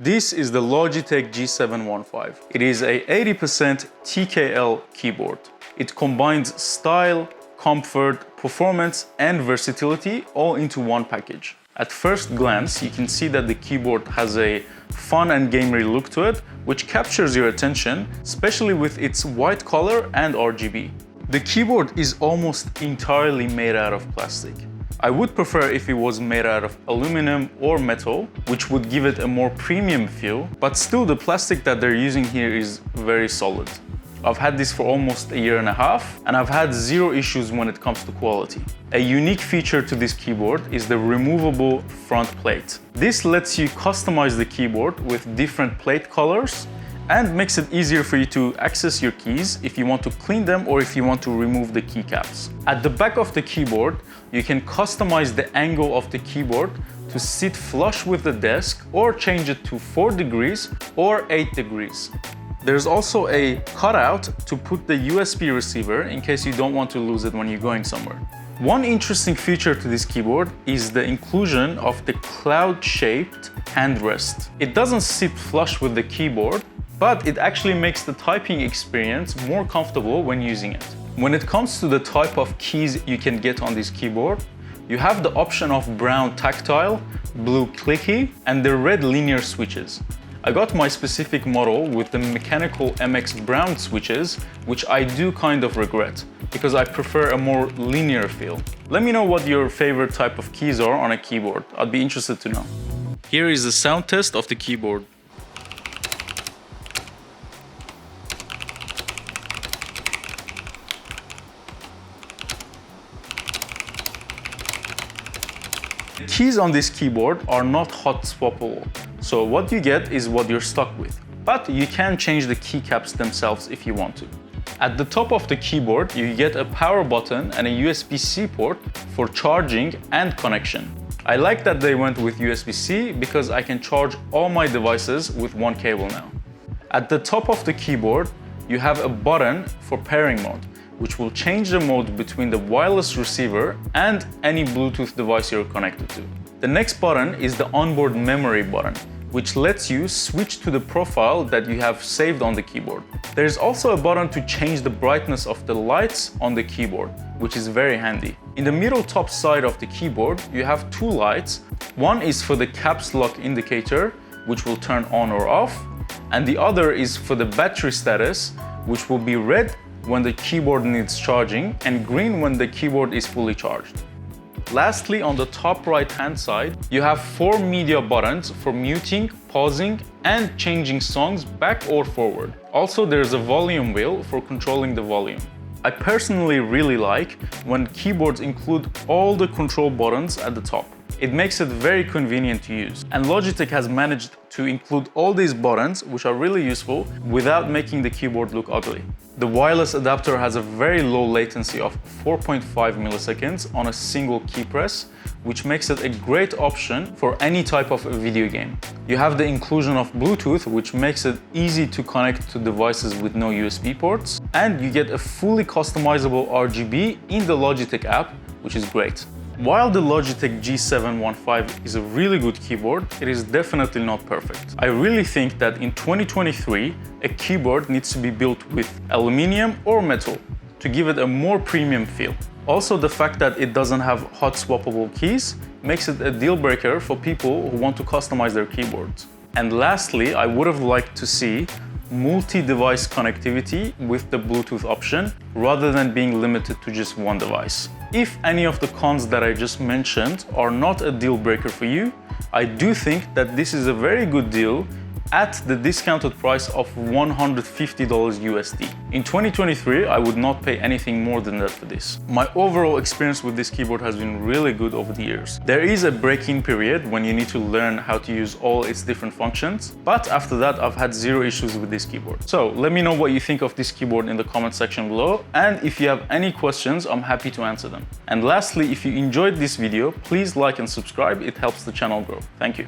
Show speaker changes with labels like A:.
A: This is the Logitech G715. It is a 80% TKL keyboard. It combines style, comfort, performance, and versatility all into one package. At first glance, you can see that the keyboard has a fun and gamery look to it, which captures your attention, especially with its white color and RGB. The keyboard is almost entirely made out of plastic. I would prefer if it was made out of aluminum or metal, which would give it a more premium feel, but still the plastic that they're using here is very solid. I've had this for almost a year and a half, and I've had zero issues when it comes to quality. A unique feature to this keyboard is the removable front plate. This lets you customize the keyboard with different plate colors and makes it easier for you to access your keys if you want to clean them or if you want to remove the keycaps. At the back of the keyboard, you can customize the angle of the keyboard to sit flush with the desk or change it to 4 degrees or 8 degrees. There's also a cutout to put the USB receiver in case you don't want to lose it when you're going somewhere. One interesting feature to this keyboard is the inclusion of the cloud-shaped handrest. It doesn't sit flush with the keyboard, but it actually makes the typing experience more comfortable when using it. When it comes to the type of keys you can get on this keyboard, you have the option of brown tactile, blue clicky, and the red linear switches. I got my specific model with the mechanical MX brown switches, which I do kind of regret, because I prefer a more linear feel. Let me know what your favorite type of keys are on a keyboard. I'd be interested to know. Here is the sound test of the keyboard. The keys on this keyboard are not hot swappable, so what you get is what you're stuck with. But you can change the keycaps themselves if you want to. At the top of the keyboard, you get a power button and a USB-C port for charging and connection. I like that they went with USB-C because I can charge all my devices with one cable now. At the top of the keyboard, you have a button for pairing mode, which will change the mode between the wireless receiver and any Bluetooth device you're connected to. The next button is the onboard memory button, which lets you switch to the profile that you have saved on the keyboard. There's also a button to change the brightness of the lights on the keyboard, which is very handy. In the middle top side of the keyboard, you have 2 lights. One is for the caps lock indicator, which will turn on or off, and the other is for the battery status, which will be red when the keyboard needs charging and green when the keyboard is fully charged. Lastly, on the top right hand side, you have 4 media buttons for muting, pausing, and changing songs back or forward. Also, there's a volume wheel for controlling the volume. I personally really like when keyboards include all the control buttons at the top. It makes it very convenient to use. And Logitech has managed to include all these buttons, which are really useful, without making the keyboard look ugly. The wireless adapter has a very low latency of 4.5 milliseconds on a single key press, which makes it a great option for any type of video game. You have the inclusion of Bluetooth, which makes it easy to connect to devices with no USB ports, and you get a fully customizable RGB in the Logitech app, which is great. While the Logitech G715 is a really good keyboard, it is definitely not perfect. I really think that in 2023, a keyboard needs to be built with aluminum or metal to give it a more premium feel. Also, the fact that it doesn't have hot swappable keys makes it a deal breaker for people who want to customize their keyboards. And lastly, I would have liked to see multi-device connectivity with the Bluetooth option rather than being limited to just one device. If any of the cons that I just mentioned are not a deal breaker for you, I do think that this is a very good deal at the discounted price of $150 USD. In 2023, I would not pay anything more than that for this. My overall experience with this keyboard has been really good over the years. There is a break-in period when you need to learn how to use all its different functions, but after that, I've had zero issues with this keyboard. So let me know what you think of this keyboard in the comment section below, and if you have any questions, I'm happy to answer them. And lastly, if you enjoyed this video, please like and subscribe. It helps the channel grow. Thank you.